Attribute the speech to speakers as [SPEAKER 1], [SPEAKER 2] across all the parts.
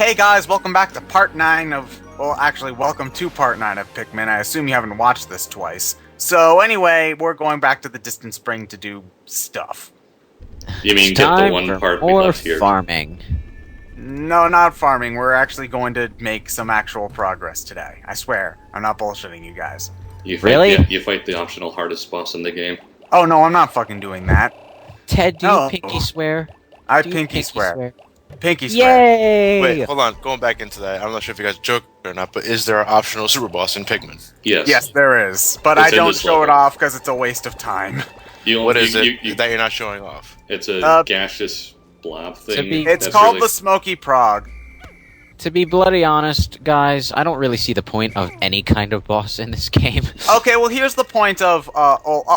[SPEAKER 1] Hey guys, welcome back to part 9 of... Well, actually, welcome to part 9 of Pikmin. I assume you haven't watched this twice. So anyway, we're going back to the distant spring to do stuff.
[SPEAKER 2] You mean get the one part we left here?
[SPEAKER 3] Farming.
[SPEAKER 1] No, not farming. We're actually going to make some actual progress today. I swear. I'm not bullshitting you guys.
[SPEAKER 2] You fight,
[SPEAKER 3] Really?
[SPEAKER 2] Yeah, you fight the optional hardest boss in the game.
[SPEAKER 1] Oh no, I'm not fucking doing that.
[SPEAKER 3] Ted, do
[SPEAKER 1] No.
[SPEAKER 3] you pinky swear?
[SPEAKER 1] I
[SPEAKER 3] Do you
[SPEAKER 1] pinky swear. Pinky swear.
[SPEAKER 3] Yay!
[SPEAKER 4] Wait, hold on. Going back into that, I'm not sure if you guys joke or not, but is there an optional super boss in Pikmin?
[SPEAKER 2] Yes.
[SPEAKER 1] Yes, there is. But
[SPEAKER 2] It's
[SPEAKER 1] I
[SPEAKER 2] in
[SPEAKER 1] don't
[SPEAKER 2] this
[SPEAKER 1] show it
[SPEAKER 2] level.
[SPEAKER 1] off because it's a waste of time.
[SPEAKER 4] What is it that you're not showing off?
[SPEAKER 2] It's a gaseous blob thing.
[SPEAKER 1] It's
[SPEAKER 2] that's
[SPEAKER 1] called
[SPEAKER 2] really-
[SPEAKER 1] the Smoky Prog.
[SPEAKER 3] To be bloody honest, guys, I don't really see the point of any kind of boss in this game.
[SPEAKER 1] Okay, well, here's the point of,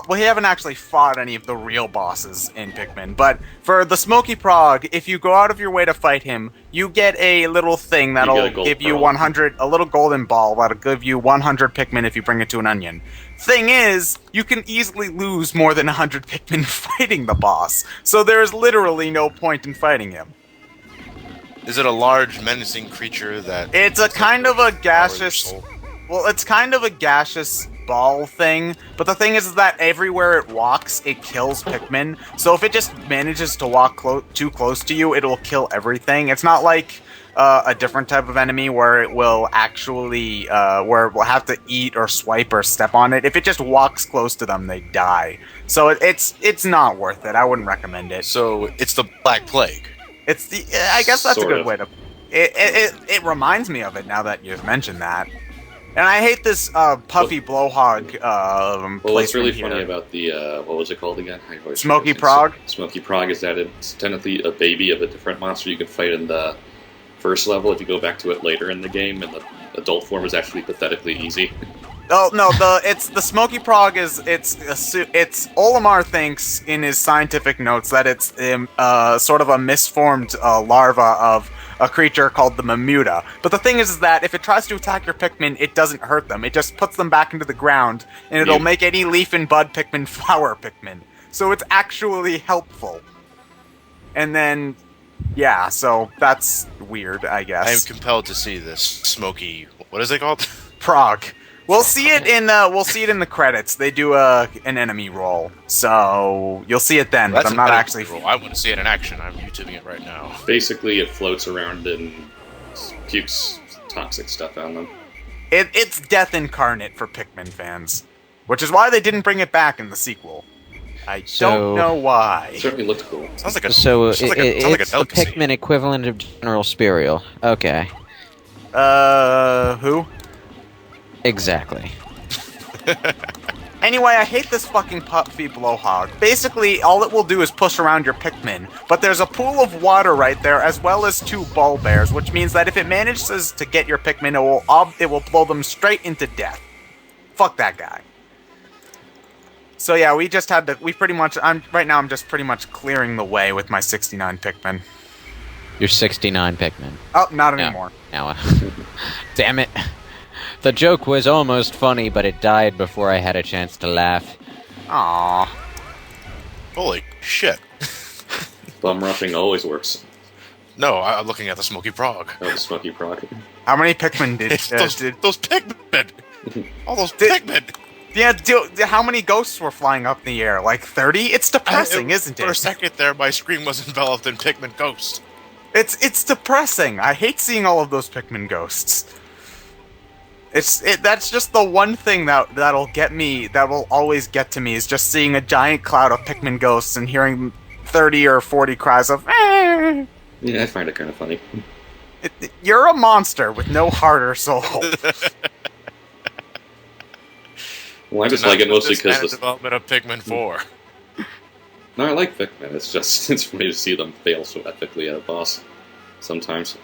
[SPEAKER 1] we haven't actually fought any of the real bosses in Pikmin, but for the Smoky Prog, if you go out of your way to fight him, you get a little thing that'll
[SPEAKER 2] get a gold
[SPEAKER 1] give you
[SPEAKER 2] pearl.
[SPEAKER 1] 100, a little golden ball that'll give you 100 Pikmin if you bring it to an onion. Thing is, you can easily lose more than 100 Pikmin fighting the boss, so there is literally no point in fighting him.
[SPEAKER 4] Is it a large, menacing creature that...
[SPEAKER 1] It's a kind of a gaseous...
[SPEAKER 4] soul?
[SPEAKER 1] Well, it's kind of a gaseous ball thing, but the thing is that everywhere it walks, it kills Pikmin. So if it just manages to walk too close to you, it'll kill everything. It's not like a different type of enemy where it will actually, where it will have to eat or swipe or step on it. If it just walks close to them, they die. So it's not worth it. I wouldn't recommend it.
[SPEAKER 4] So it's the Black Plague.
[SPEAKER 1] It's the... I guess that's
[SPEAKER 2] Sort
[SPEAKER 1] a good
[SPEAKER 2] of.
[SPEAKER 1] way to... It reminds me of it now that you've mentioned that. And I hate this puffy blowhog
[SPEAKER 2] Well, what's
[SPEAKER 1] placement
[SPEAKER 2] really
[SPEAKER 1] here.
[SPEAKER 2] funny about the, what was it called again? I always
[SPEAKER 1] Smoky
[SPEAKER 2] forget.
[SPEAKER 1] Prog?
[SPEAKER 2] Smoky Prog is that it's technically a baby of a different monster you can fight in the first level. If you go back to it later in the game, and the adult form is actually pathetically easy.
[SPEAKER 1] Oh no, the Smoky Prog is it's Olimar thinks in his scientific notes that it's sort of a misformed larva of a creature called the Mamuta. But the thing is that if it tries to attack your Pikmin, it doesn't hurt them. It just puts them back into the ground, and it'll make any leaf and bud Pikmin flower Pikmin. So it's actually helpful. And then, yeah, so that's weird, I
[SPEAKER 4] I am
[SPEAKER 1] guess.
[SPEAKER 4] compelled to see this smoky... What is it called?
[SPEAKER 1] Prog. We'll see it in the credits. They do an enemy roll, so you'll see it then. But I'm not actually.
[SPEAKER 4] I want to see it in action. I'm YouTubing it right now.
[SPEAKER 2] Basically, it floats around and pukes toxic stuff on them.
[SPEAKER 1] It's death incarnate for Pikmin fans, which is why they didn't bring it back in the sequel. I don't know why.
[SPEAKER 2] It certainly looked cool.
[SPEAKER 4] Sounds like a
[SPEAKER 3] So
[SPEAKER 4] sounds like a
[SPEAKER 3] it's the
[SPEAKER 4] delicacy.
[SPEAKER 3] Pikmin equivalent of General Spirial. Okay.
[SPEAKER 1] Who?
[SPEAKER 3] Exactly.
[SPEAKER 1] Anyway, I hate this fucking puffy blowhog. Basically, all it will do is push around your Pikmin, but there's a pool of water right there, as well as 2 ball bears, which means that if it manages to get your Pikmin, it will blow them straight into death. Fuck that guy. So yeah, we just had to. Right now I'm just pretty much clearing the way with my 69 Pikmin.
[SPEAKER 3] You're 69 Pikmin.
[SPEAKER 1] Oh, not
[SPEAKER 3] No.
[SPEAKER 1] anymore.
[SPEAKER 3] Now, damn it. The joke was almost funny, but it died before I had a chance to laugh.
[SPEAKER 1] Aww.
[SPEAKER 4] Holy shit.
[SPEAKER 2] Bum roughing always works.
[SPEAKER 4] No, I'm looking at the Smoky Prog.
[SPEAKER 2] Oh, the Smoky Prog.
[SPEAKER 1] How many Pikmin did?
[SPEAKER 4] those Pikmin! All those
[SPEAKER 1] Did-
[SPEAKER 4] Pikmin!
[SPEAKER 1] Yeah, how many ghosts were flying up in the air? Like 30? It's depressing, isn't it?
[SPEAKER 4] For a second there, my screen was enveloped in Pikmin Ghost.
[SPEAKER 1] It's depressing. I hate seeing all of those Pikmin ghosts. That's just the one thing that'll get me. That will always get to me is just seeing a giant cloud of Pikmin ghosts and hearing 30 or 40 cries of. "Eh."
[SPEAKER 2] Yeah, I find it kind of funny.
[SPEAKER 1] You're a monster with no heart or soul.
[SPEAKER 2] Well, I just like it mostly because the...
[SPEAKER 4] development of Pikmin 4.
[SPEAKER 2] No, I like Pikmin. It's just it's funny to see them fail so epically at a boss sometimes.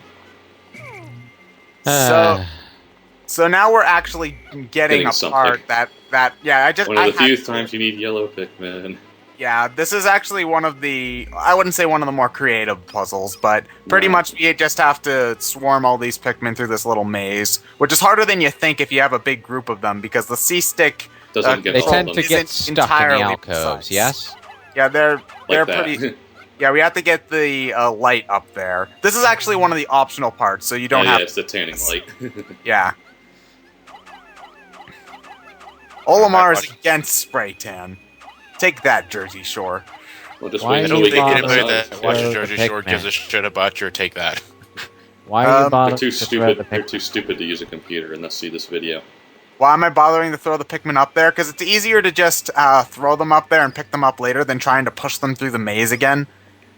[SPEAKER 1] So now we're actually getting a
[SPEAKER 2] something.
[SPEAKER 1] part that yeah.
[SPEAKER 2] One of the few times you need yellow Pikmin.
[SPEAKER 1] Yeah, this is actually one of the, I wouldn't say one of the more creative puzzles, but pretty much you just have to swarm all these Pikmin through this little maze, which is harder than you think if you have a big group of them, because the C-stick
[SPEAKER 2] Doesn't get
[SPEAKER 3] They
[SPEAKER 2] all
[SPEAKER 3] tend
[SPEAKER 2] of
[SPEAKER 3] to
[SPEAKER 2] them.
[SPEAKER 3] get
[SPEAKER 1] isn't
[SPEAKER 3] stuck in the
[SPEAKER 1] entirely
[SPEAKER 3] alcoves,
[SPEAKER 1] precise.
[SPEAKER 3] yes?
[SPEAKER 1] Yeah, they're
[SPEAKER 2] Like that.
[SPEAKER 1] pretty. Yeah, we have to get the light up there. This is actually one of the optional parts, so you don't have.
[SPEAKER 2] Yeah, it's the tanning light.
[SPEAKER 1] Yeah. Olimar is against spray tan. Take that, Jersey Shore.
[SPEAKER 2] We'll just
[SPEAKER 3] Why
[SPEAKER 2] wait
[SPEAKER 4] I
[SPEAKER 3] are
[SPEAKER 2] until
[SPEAKER 4] don't
[SPEAKER 2] we
[SPEAKER 3] you
[SPEAKER 2] get
[SPEAKER 4] think
[SPEAKER 2] to
[SPEAKER 4] anybody
[SPEAKER 2] the
[SPEAKER 4] that
[SPEAKER 2] sun.
[SPEAKER 4] watches
[SPEAKER 3] Throw
[SPEAKER 4] Jersey
[SPEAKER 3] the
[SPEAKER 4] Shore
[SPEAKER 3] Pikmin.
[SPEAKER 4] gives a shit about your take that.
[SPEAKER 3] Why are you
[SPEAKER 1] They're
[SPEAKER 3] bothering
[SPEAKER 2] They're too
[SPEAKER 3] to throw the
[SPEAKER 2] stupid. They're
[SPEAKER 3] Pikmin?
[SPEAKER 2] too stupid to use a computer and thus see this video.
[SPEAKER 1] Why am I bothering to throw the Pikmin up there? Because it's easier to just throw them up there and pick them up later than trying to push them through the maze again.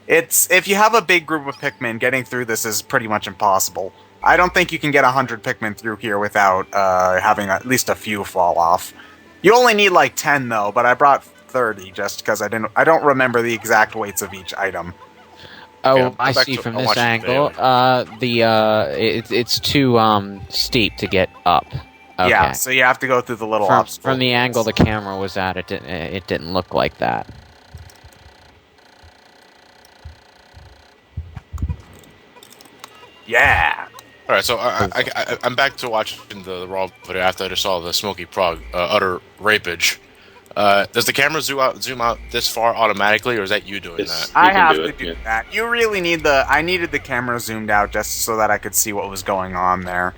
[SPEAKER 1] If you have a big group of Pikmin, getting through this is pretty much impossible. I don't think you can get 100 Pikmin through here without having at least a few fall off. You only need like 10 though, but I brought 30 just because I don't remember the exact weights of each item.
[SPEAKER 3] Oh,
[SPEAKER 4] Okay,
[SPEAKER 3] I
[SPEAKER 4] back
[SPEAKER 3] see.
[SPEAKER 4] to-
[SPEAKER 3] From
[SPEAKER 4] I'll
[SPEAKER 3] this
[SPEAKER 4] watch the
[SPEAKER 3] angle, it's too steep to get up. Okay.
[SPEAKER 1] Yeah, so you have to go through the little
[SPEAKER 3] From,
[SPEAKER 1] obstacle.
[SPEAKER 3] from the angle the camera was at, it didn't look like that.
[SPEAKER 1] Yeah.
[SPEAKER 4] All right, so I'm back to watching the raw video after I just saw the Smoky Prog utter rapage. Does the camera zoom out this far automatically, or is that you doing
[SPEAKER 2] It's-
[SPEAKER 4] that?
[SPEAKER 1] I
[SPEAKER 2] You can
[SPEAKER 1] have
[SPEAKER 2] do
[SPEAKER 1] to
[SPEAKER 2] it,
[SPEAKER 1] do
[SPEAKER 2] yeah.
[SPEAKER 1] that. You really need I needed the camera zoomed out just so that I could see what was going on there.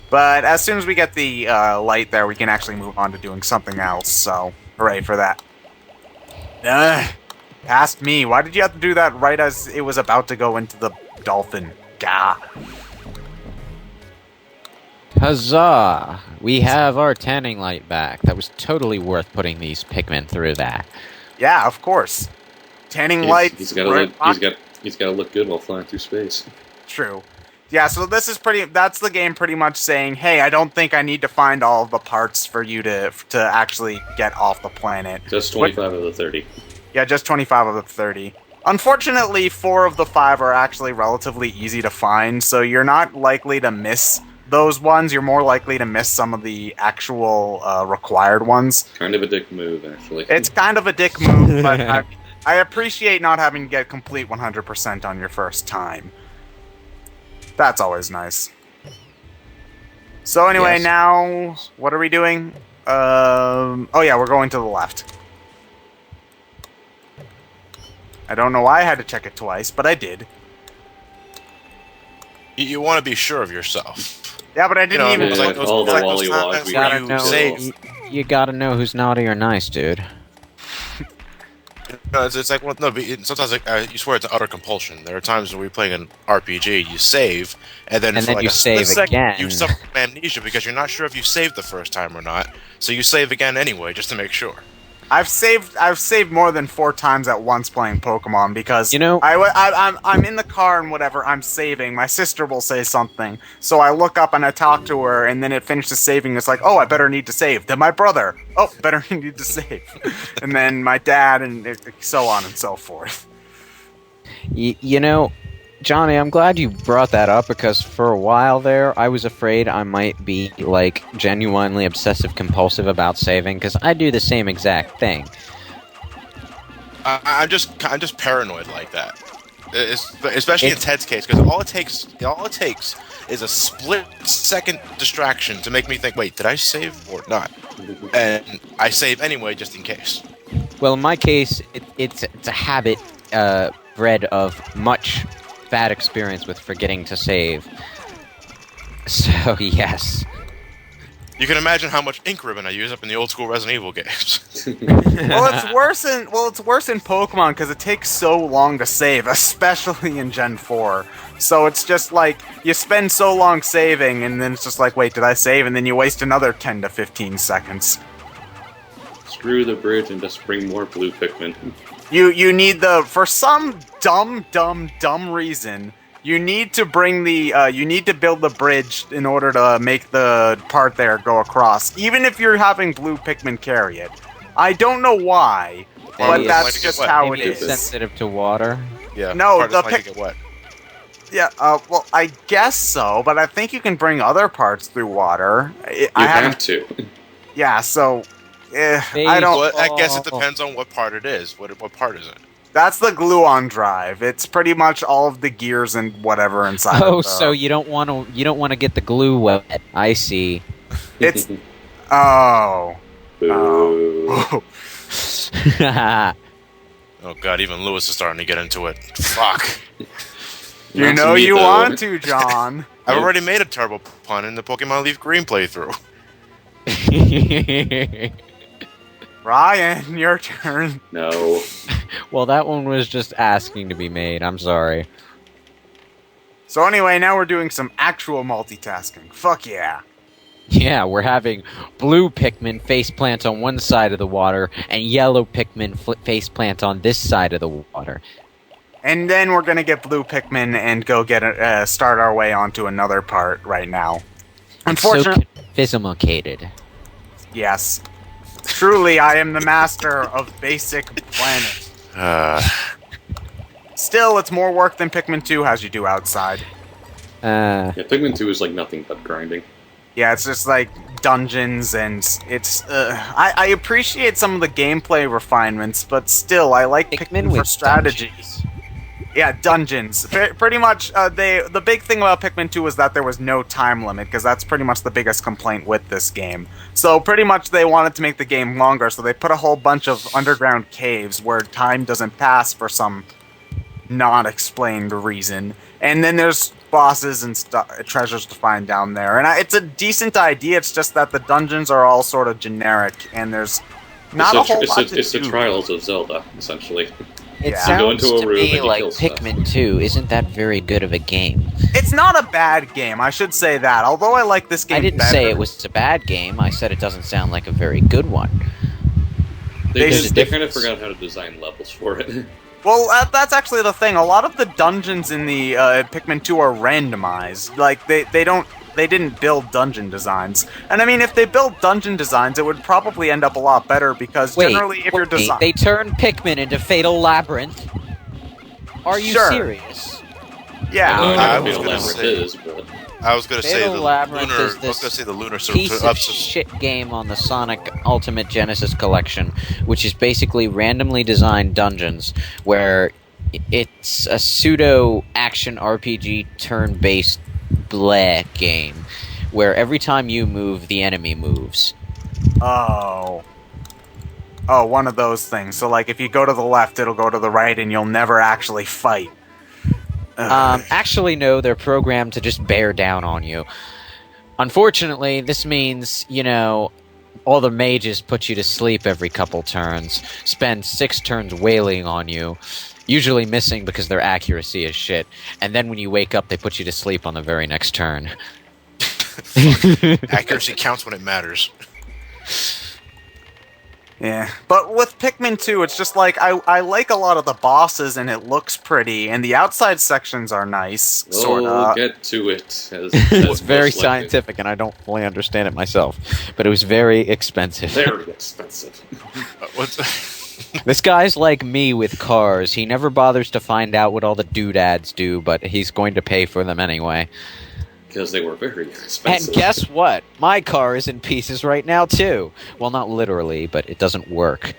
[SPEAKER 1] But as soon as we get the light there, we can actually move on to doing something else, so hooray for that. Past me. Why did you have to do that right as it was about to go into the dolphin? Gah.
[SPEAKER 3] Huzzah! We have our tanning light back. That was totally worth putting these Pikmin through that.
[SPEAKER 1] Yeah, of course. Tanning light.
[SPEAKER 2] He's gotta look good while flying through space.
[SPEAKER 1] True. Yeah, so this is that's the game pretty much saying, hey, I don't think I need to find all of the parts for you to actually get off the planet.
[SPEAKER 2] Just 25 of the 30.
[SPEAKER 1] Yeah, just 25 of the 30. Unfortunately, 4 of the 5 are actually relatively easy to find, so you're not likely to miss those ones. You're more likely to miss some of the actual required ones.
[SPEAKER 2] Kind of a dick move, actually.
[SPEAKER 1] It's kind of a dick move, but I appreciate not having to get complete 100% on your first time. That's always nice. So anyway,
[SPEAKER 3] Yes.
[SPEAKER 1] now, what are we doing? Oh yeah, we're going to the left. I don't know why I had to check it twice, but I did.
[SPEAKER 4] You want to be sure of yourself.
[SPEAKER 1] Yeah, but I didn't
[SPEAKER 4] know,
[SPEAKER 1] even...
[SPEAKER 4] it's like those-
[SPEAKER 2] all the
[SPEAKER 4] it's like those
[SPEAKER 2] lollywogs
[SPEAKER 4] times
[SPEAKER 2] we
[SPEAKER 4] where
[SPEAKER 3] Gotta
[SPEAKER 4] you
[SPEAKER 3] know,
[SPEAKER 4] save.
[SPEAKER 3] you gotta know who's naughty or nice, dude.
[SPEAKER 4] No, it's like, well, no, but sometimes like, you swear it's utter compulsion. There are times when we're playing an RPG, you save, and then
[SPEAKER 3] And
[SPEAKER 4] for
[SPEAKER 3] then
[SPEAKER 4] like
[SPEAKER 3] you
[SPEAKER 4] a split
[SPEAKER 3] save
[SPEAKER 4] second,
[SPEAKER 3] again.
[SPEAKER 4] you suffer from amnesia because you're not sure if you saved the first time or not. So you save again anyway, just to make sure.
[SPEAKER 1] I've saved more than 4 times at once playing Pokemon because
[SPEAKER 3] You know-
[SPEAKER 1] I'm in the car and whatever, I'm saving. My sister will say something, so I look up and I talk to her, and then it finishes saving. It's like, oh, I better need to save. Then my brother, oh, better need to save, and then my dad, and so on and so forth.
[SPEAKER 3] You know, Johnny, I'm glad you brought that up because for a while there, I was afraid I might be, like, genuinely obsessive-compulsive about saving, because I do the same exact thing.
[SPEAKER 4] I'm just paranoid like that. Especially in Ted's case, because all it takes is a split-second distraction to make me think, wait, did I save or not? And I save anyway, just in case.
[SPEAKER 3] Well, in my case, it's a habit bred of much bad experience with forgetting to save. So, yes.
[SPEAKER 4] You can imagine how much ink ribbon I use up in the old school Resident Evil games.
[SPEAKER 1] It's worse in Pokemon because it takes so long to save, especially in Gen 4. So it's just like you spend so long saving, and then it's just like, wait, did I save? And then you waste another 10 to 15 seconds.
[SPEAKER 2] Screw the bridge and just bring more blue Pikmin.
[SPEAKER 1] You need for some dumb reason, you need to bring you need to build the bridge in order to make the part there go across, even if you're having blue Pikmin carry it. I don't know why, but
[SPEAKER 3] Maybe
[SPEAKER 1] that's
[SPEAKER 4] it's
[SPEAKER 1] just
[SPEAKER 4] wet.
[SPEAKER 1] how it
[SPEAKER 3] Maybe it's
[SPEAKER 1] is.
[SPEAKER 3] sensitive to water.
[SPEAKER 4] Yeah.
[SPEAKER 1] No,
[SPEAKER 4] part
[SPEAKER 1] the
[SPEAKER 4] that's why you get wet.
[SPEAKER 1] Yeah, well, I guess so, but I think you can bring other parts through water.
[SPEAKER 2] You
[SPEAKER 1] I
[SPEAKER 2] have
[SPEAKER 1] haven't.
[SPEAKER 2] to.
[SPEAKER 1] Yeah, so I
[SPEAKER 3] Maybe.
[SPEAKER 1] don't.
[SPEAKER 4] Well, I guess it
[SPEAKER 3] Oh.
[SPEAKER 4] depends on what part it is. What part is it?
[SPEAKER 1] That's the gluon drive. It's pretty much all of the gears and whatever inside.
[SPEAKER 3] Oh,
[SPEAKER 1] of the,
[SPEAKER 3] so you don't want to get the glue wet. I see.
[SPEAKER 1] it's oh.
[SPEAKER 2] Boo.
[SPEAKER 1] Oh.
[SPEAKER 4] Oh god, even Lewis is starting to get into it. Fuck.
[SPEAKER 1] You
[SPEAKER 2] Not to
[SPEAKER 1] know
[SPEAKER 2] me,
[SPEAKER 1] you
[SPEAKER 2] though.
[SPEAKER 1] want to, John.
[SPEAKER 4] I've already made a turbo pun in the Pokemon Leaf Green playthrough.
[SPEAKER 1] Ryan, your turn.
[SPEAKER 2] No.
[SPEAKER 3] Well, that one was just asking to be made. I'm sorry.
[SPEAKER 1] So anyway, now we're doing some actual multitasking. Fuck yeah.
[SPEAKER 3] Yeah, we're having blue Pikmin faceplant on one side of the water and yellow Pikmin faceplant on this side of the water.
[SPEAKER 1] And then we're gonna get blue Pikmin and go get start our way onto another part right now. Unfortunately,
[SPEAKER 3] It's so confiscated.
[SPEAKER 1] yes. Truly, I am the master of basic planning. Still, it's more work than Pikmin 2 has you do outside.
[SPEAKER 2] Yeah, Pikmin 2 is like nothing but grinding.
[SPEAKER 1] Yeah, it's just like dungeons, and it's. I appreciate some of the gameplay refinements, but still, I like Pikmin for strategy.
[SPEAKER 3] dungeons.
[SPEAKER 1] Yeah, dungeons. Pretty much, the big thing about Pikmin 2 was that there was no time limit, because that's pretty much the biggest complaint with this game. So pretty much they wanted to make the game longer, so they put a whole bunch of underground caves where time doesn't pass for some not explained reason. And then there's bosses and treasures to find down there. And it's a decent idea, it's just that the dungeons are all sort of generic, and there's not a whole lot to do.
[SPEAKER 2] It's the Trials of Zelda, essentially.
[SPEAKER 3] It
[SPEAKER 1] Yeah.
[SPEAKER 2] You go
[SPEAKER 3] sounds
[SPEAKER 2] into a
[SPEAKER 3] to
[SPEAKER 2] room and
[SPEAKER 3] me
[SPEAKER 2] you
[SPEAKER 3] like
[SPEAKER 2] kill stuff.
[SPEAKER 3] Pikmin 2 isn't that very good of a game.
[SPEAKER 1] It's not a bad game, I should say that. Although I like this game
[SPEAKER 3] I didn't
[SPEAKER 1] better.
[SPEAKER 3] say it was a bad game, I said it doesn't sound like a very good one.
[SPEAKER 2] They
[SPEAKER 1] There's a
[SPEAKER 2] kind of forgot how to design levels for it.
[SPEAKER 1] Well, that's actually the thing. A lot of the dungeons in the Pikmin 2 are randomized. Like, they didn't build dungeon designs. And I mean, if they built dungeon designs, it would probably end up a lot better, because generally if you're design...
[SPEAKER 3] they turned Pikmin into Fatal Labyrinth? Are you
[SPEAKER 1] Sure.
[SPEAKER 3] serious?
[SPEAKER 1] Yeah.
[SPEAKER 4] I
[SPEAKER 2] was
[SPEAKER 4] was
[SPEAKER 2] gonna
[SPEAKER 4] gonna
[SPEAKER 2] say,
[SPEAKER 4] say-
[SPEAKER 2] but
[SPEAKER 4] I was gonna say
[SPEAKER 3] Fatal
[SPEAKER 4] the
[SPEAKER 3] Labyrinth
[SPEAKER 4] lunar.
[SPEAKER 3] is
[SPEAKER 4] I was
[SPEAKER 3] this
[SPEAKER 4] gonna say the lunar
[SPEAKER 3] Piece of shit game on the Sonic Ultimate Genesis Collection, which is basically randomly designed dungeons where it's a pseudo action RPG turn-based bleh game where every time you move, the enemy moves.
[SPEAKER 1] Oh, one of those things. So, like, if you go to the left, it'll go to the right, and you'll never actually fight.
[SPEAKER 3] Actually, no, they're programmed to just bear down on you. Unfortunately, this means, all the mages put you to sleep every couple turns, spend 6 turns wailing on you, usually missing because their accuracy is shit, and then when you wake up, they put you to sleep on the very next turn.
[SPEAKER 4] Accuracy counts when it matters.
[SPEAKER 1] Yeah, but with Pikmin 2, it's just like, I like a lot of the bosses, and it looks pretty, and the outside sections are nice,
[SPEAKER 2] we'll
[SPEAKER 1] sorta.
[SPEAKER 2] get to it.
[SPEAKER 3] It's very scientific, and I don't fully understand it myself, but it was very expensive.
[SPEAKER 2] Very expensive.
[SPEAKER 3] This guy's like me with cars. He never bothers to find out what all the doodads do, but he's going to pay for them anyway.
[SPEAKER 2] Because they were very expensive.
[SPEAKER 3] And guess what? My car is in pieces right now, too. Well, not literally, but it doesn't work.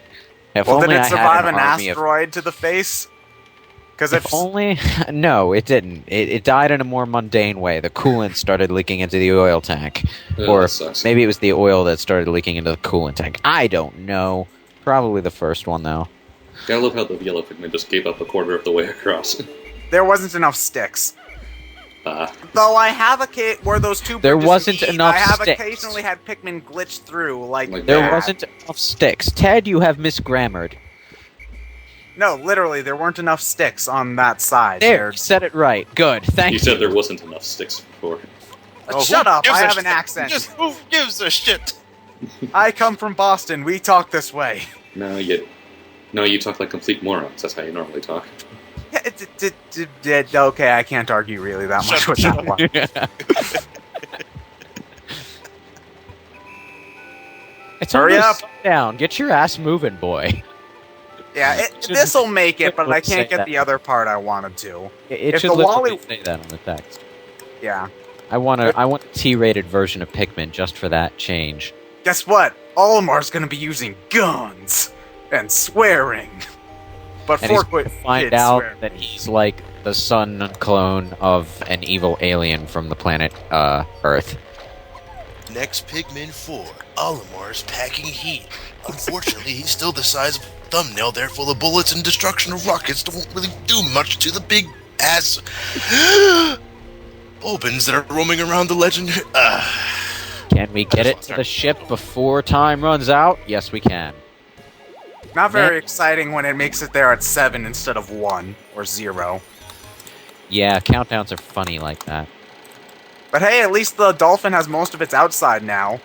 [SPEAKER 3] If
[SPEAKER 1] Well, did
[SPEAKER 3] only
[SPEAKER 1] it
[SPEAKER 3] I had
[SPEAKER 1] survive an
[SPEAKER 3] army of-
[SPEAKER 1] asteroid to the face? Because
[SPEAKER 3] If only... No, it didn't. It died in a more mundane way. The coolant started leaking into the oil tank.
[SPEAKER 2] Oh,
[SPEAKER 3] Or
[SPEAKER 2] that sucks.
[SPEAKER 3] maybe it was the oil that started leaking into the coolant tank. I don't know. Probably the first one, though.
[SPEAKER 2] I love how the yellow Pikmin just gave up a quarter of the way across.
[SPEAKER 1] there wasn't enough sticks. Though I have where those two
[SPEAKER 3] There
[SPEAKER 1] bridges
[SPEAKER 3] wasn't
[SPEAKER 1] meet,
[SPEAKER 3] enough
[SPEAKER 1] I have
[SPEAKER 3] sticks.
[SPEAKER 1] occasionally had Pikmin glitch through, like
[SPEAKER 3] There
[SPEAKER 1] that.
[SPEAKER 3] wasn't enough sticks. Ted, you have misgrammared.
[SPEAKER 1] No, literally, there weren't enough sticks on that side.
[SPEAKER 3] There, you said it right. Good, thank you.
[SPEAKER 2] You said there wasn't enough sticks before.
[SPEAKER 1] Shut up! I have an
[SPEAKER 4] shit?
[SPEAKER 1] accent.
[SPEAKER 4] Just who gives a shit?
[SPEAKER 1] I come from Boston. We talk this way.
[SPEAKER 2] No, you talk like complete morons. That's how you normally talk.
[SPEAKER 1] Yeah, okay, I can't argue really that much with that one.
[SPEAKER 3] It's
[SPEAKER 1] Hurry
[SPEAKER 3] almost
[SPEAKER 1] up.
[SPEAKER 3] down. Get your ass moving, boy.
[SPEAKER 1] Yeah, this'll make it, but I can't get the other part I wanted to.
[SPEAKER 3] It
[SPEAKER 1] If
[SPEAKER 3] should
[SPEAKER 1] the
[SPEAKER 3] literally
[SPEAKER 1] Wally-
[SPEAKER 3] say that on the text.
[SPEAKER 1] Yeah.
[SPEAKER 3] I want a T-rated version of Pikmin just for that change.
[SPEAKER 1] Guess what? Olimar's gonna be using guns and swearing. But
[SPEAKER 3] And he's
[SPEAKER 1] for
[SPEAKER 3] going to find out that he's like the son clone of an evil alien from the planet Earth.
[SPEAKER 4] Next Pikmin 4, Olimar's packing heat. Unfortunately, he's still the size of a thumbnail there full of bullets and destruction of rockets that won't really do much to the big ass Bulbins that are roaming around the legend.
[SPEAKER 3] Can we get it to the ship before time runs out? Yes, we can.
[SPEAKER 1] Not very exciting when it makes it there at 7 instead of 1 or 0.
[SPEAKER 3] Yeah, countdowns are funny like that.
[SPEAKER 1] But hey, at least the Dolphin has most of its outside now.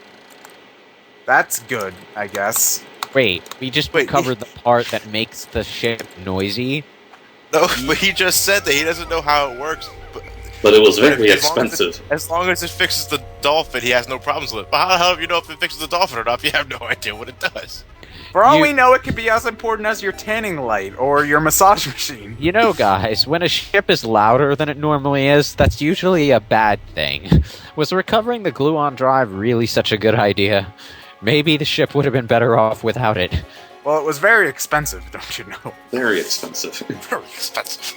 [SPEAKER 1] That's good, I guess.
[SPEAKER 3] Wait, we just covered the part that makes the ship noisy?
[SPEAKER 4] No, but he just said that he doesn't know how it works.
[SPEAKER 2] But it was very expensive.
[SPEAKER 4] As long as it fixes the Dolphin, he has no problems with it. But how the hell do you know if it fixes the Dolphin or not if you have no idea what it does?
[SPEAKER 1] For all we know, it could be as important as your tanning light or your massage machine.
[SPEAKER 3] You know, guys, when a ship is louder than it normally is, that's usually a bad thing. Was recovering the gluon drive really such a good idea? Maybe the ship would have been better off without it.
[SPEAKER 1] Well, it was very expensive, don't you know?
[SPEAKER 2] Very expensive.
[SPEAKER 4] Very expensive.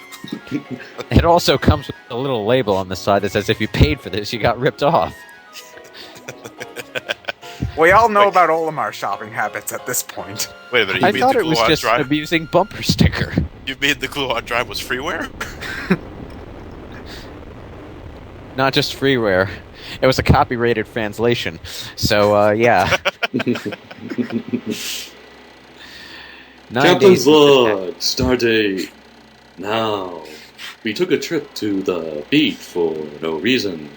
[SPEAKER 3] It also comes with a little label on the side that says if you paid for this, you got ripped off.
[SPEAKER 1] We all know about Olimar's shopping habits at this point.
[SPEAKER 4] Wait a minute,
[SPEAKER 3] I thought it was just an amusing bumper sticker.
[SPEAKER 4] You mean the gluon drive was freeware?
[SPEAKER 3] Not just freeware. It was a copyrighted translation. So, yeah. 9
[SPEAKER 2] Captain's
[SPEAKER 3] days.
[SPEAKER 2] log, stardate. Now, we took a trip to the beach for no reason.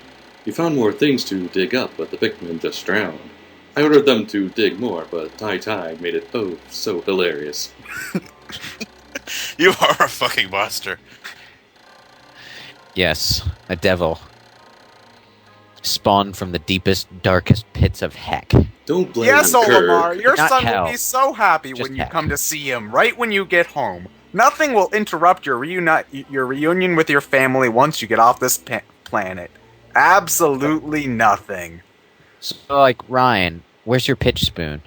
[SPEAKER 2] We found more things to dig up, but the Pikmin just drowned. I ordered them to dig more, but Tai Tai made it oh so hilarious.
[SPEAKER 4] You are a fucking monster.
[SPEAKER 3] Yes, a devil. Spawned from the deepest, darkest pits of heck.
[SPEAKER 2] Don't blame
[SPEAKER 1] Yes,
[SPEAKER 2] Kirk.
[SPEAKER 1] Olimar, your
[SPEAKER 3] Not
[SPEAKER 1] son
[SPEAKER 3] hell.
[SPEAKER 1] will be so happy
[SPEAKER 3] Just
[SPEAKER 1] when you
[SPEAKER 3] heck.
[SPEAKER 1] come to see him, right when you get home. Nothing will interrupt your reunion with your family once you get off this planet. Absolutely nothing.
[SPEAKER 3] So, like, Ryan, where's your pitch spoon?